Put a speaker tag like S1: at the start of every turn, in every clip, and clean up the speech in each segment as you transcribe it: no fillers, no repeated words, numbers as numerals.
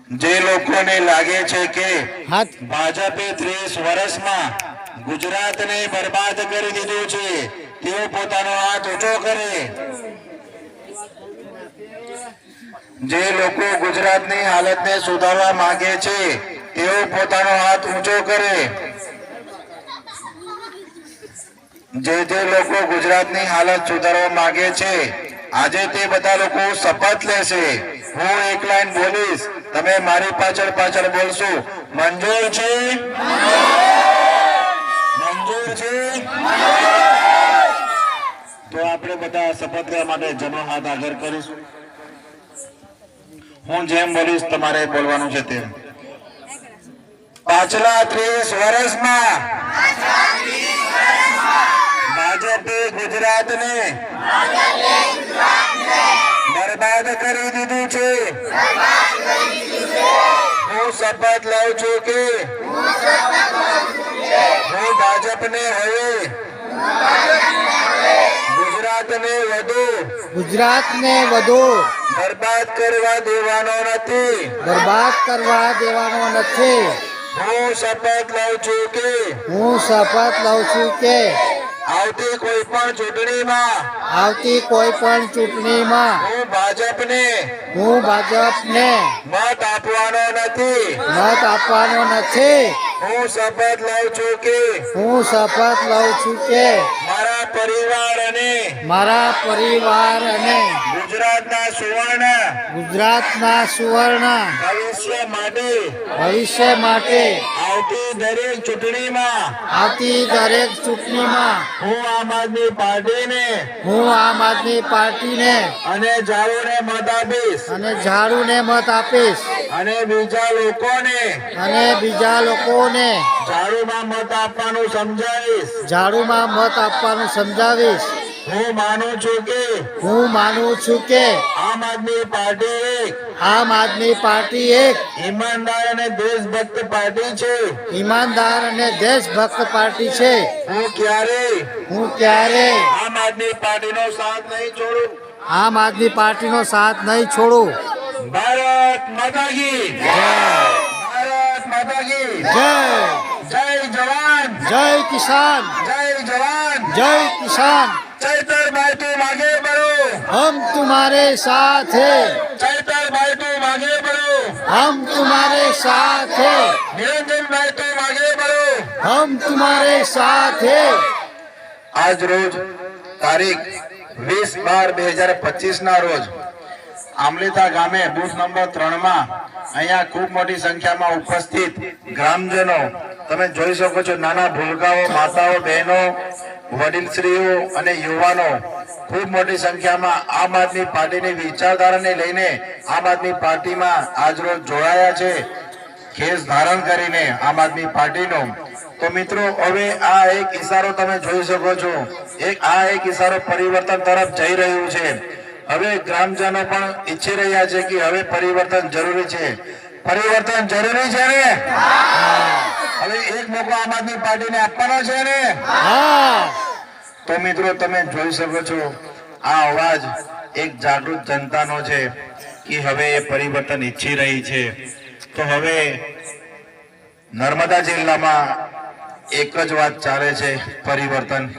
S1: જે લોકોને લાગે છે કે ભાજપે 30 વર્ષમાં ગુજરાતને બરબાદ કરી દીધું છે તેઓ પોતાનો હાથ ઊંચો કરે। જે લોકો ગુજરાતની હાલતને સુધારવા માંગે છે તેઓ પોતાનો હાથ ઊંચો કરે। જે લોકો ગુજરાતની હાલત સુધારવા માંગે છે આજે તે બધા લોકો શપથ લેશે। હું એક લાઈન બોલીશ, તમે મારી પાછળ પાછળ બોલશો। મંજૂર છે? મંજૂર છે? તો આપણે બધા શપથ લેવા માટે જમણો હાથ આગળ કરીશું। હું જેમ બોલીશ તમારે બોલવાનું છે તેમ। પાછલા 30 વર્ષમાં ભાજપે ગુજરાતને બરબાદ કરી દીધું છે। હું શપથ લઉં છું કે હું ભાજપને હવે ગુજરાતને વધુ બરબાદ કરવા દેવાનો નથી। હું શપથ લઉં છું કે આવતી કોઈ પણ ચૂંટણીમાં હું ભાજપને મત આપવાનો નથી। હું શપથ લઉં છું કે મારા પરિવાર અને ગુજરાતના સુવર્ણ ભવિષ્ય માટે આવતી દરેક ચૂંટણીમાં હું આમ આદમી પાર્ટીને અને ઝાડુને મત આપીશ અને બીજા લોકોને ઝાડુમાં મત આપવાનું સમજાવીશ। હું માનું છું કે આમ આદમી પાર્ટી એક ઈમાનદાર અને દેશભક્ત પાર્ટી છે। હું ક્યારે આમ આદમી પાર્ટીનો સાથ નહીં છોડું। ભારત માતા કી જય। જય જવાન જય કિસાન। चैतर भाई तुम आगे बढ़ो, हम तुम्हारे साथ हैं। चैतर भाई तुम आगे बढ़ो, हम तुम्हारे साथ हैं। निरंजन भाई तुम आगे बढ़ो, हम तुम्हारे साथ हैं। आज रोज तारीख 20/12/2025 ના રોજ આમલીતા ગામે બૂથ નંબર 3 માં અહીંયા ખૂબ મોટી સંખ્યામાં ઉપસ્થિત ગ્રામજનો તમે જોઈ શકો છો। નાના ભૂલકાઓ, માતાઓ, બહેનો, વડીલશ્રીઓ અને યુવાનો ખૂબ મોટી સંખ્યામાં આમ આદમી પાર્ટીની વિચારધારાને લઈને આમ આદમી પાર્ટીમાં આજરોજ જોડાયા છે, ખેસ ધારણ કરીને આમ આદમી પાર્ટીનો। તો મિત્રો હવે આ એક ઇશારો તમે જોઈ શકો છો, આ એક ઇશારો પરિવર્તન તરફ જઈ રહ્યું છે। હવે ગ્રામજનો પણ ઈચ્છી રહ્યા છે કે હવે પરિવર્તન જરૂરી છે। પરિવર્તન જરૂરી છે ને? હવે એક મોકો આમ આદમી પાર્ટીને આપવાનો છે ને? તો મિત્રો તમે જોઈ શકો છો આ અવાજ એક જાગૃત જનતાનો છે કે હવે એ પરિવર્તન ઈચ્છી રહી છે। તો હવે નર્મદા જિલ્લામાં એક જ વાત ચાલે છે, પરિવર્તન।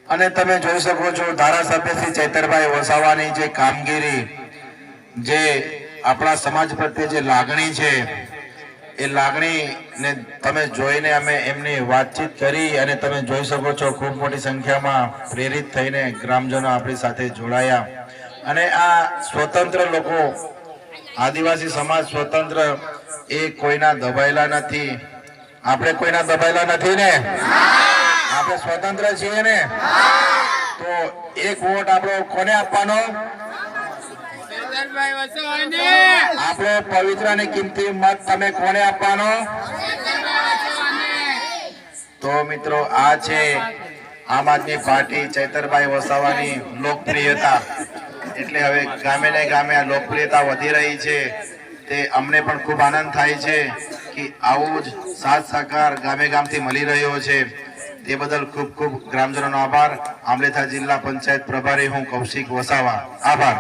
S1: અને તમે જોઈ શકો છો ધારાસભ્ય શ્રી ચૈતરભાઈ વસાવાની જે કામગીરી, જે આપણા સમાજ પ્રત્યે જે લાગણી છે એ લાગણીને તમે જોઈને અમે એમની વાતચીત કરી અને તમે જોઈ શકો છો ખૂબ મોટી સંખ્યામાં પ્રેરિત થઈને ગ્રામજનો આપણી સાથે જોડાયા। અને આ સ્વતંત્ર લોકો, આદિવાસી સમાજ સ્વતંત્ર એ કોઈના દબાયેલા નથી। આપણે કોઈના દબાયેલા નથી ને? આપણે સ્વતંત્ર છીએ ને? તો એક વોટ આપણો કોને આપવાનો? આપણો પવિત્ર અને કિંમતી મત તમે કોને આપવાનો? તો મિત્રો આ છે આમ આદમી પાર્ટી ચૈતરભાઈ વસાવાની લોકપ્રિયતા। એટલે હવે ગામે ને ગામે આ લોકપ્રિયતા વધી રહી છે, તે અમને પણ ખૂબ આનંદ થાય છે કે આવો જ સાથ સહકાર ગામે ગામથી મળી રહ્યો છે। તે બદલ ખૂબ ખૂબ ગ્રામજનોનો આભાર। આમલેથા જિલ્લા પંચાયત પ્રભારી હું કૌશિક વસાવા, આભાર।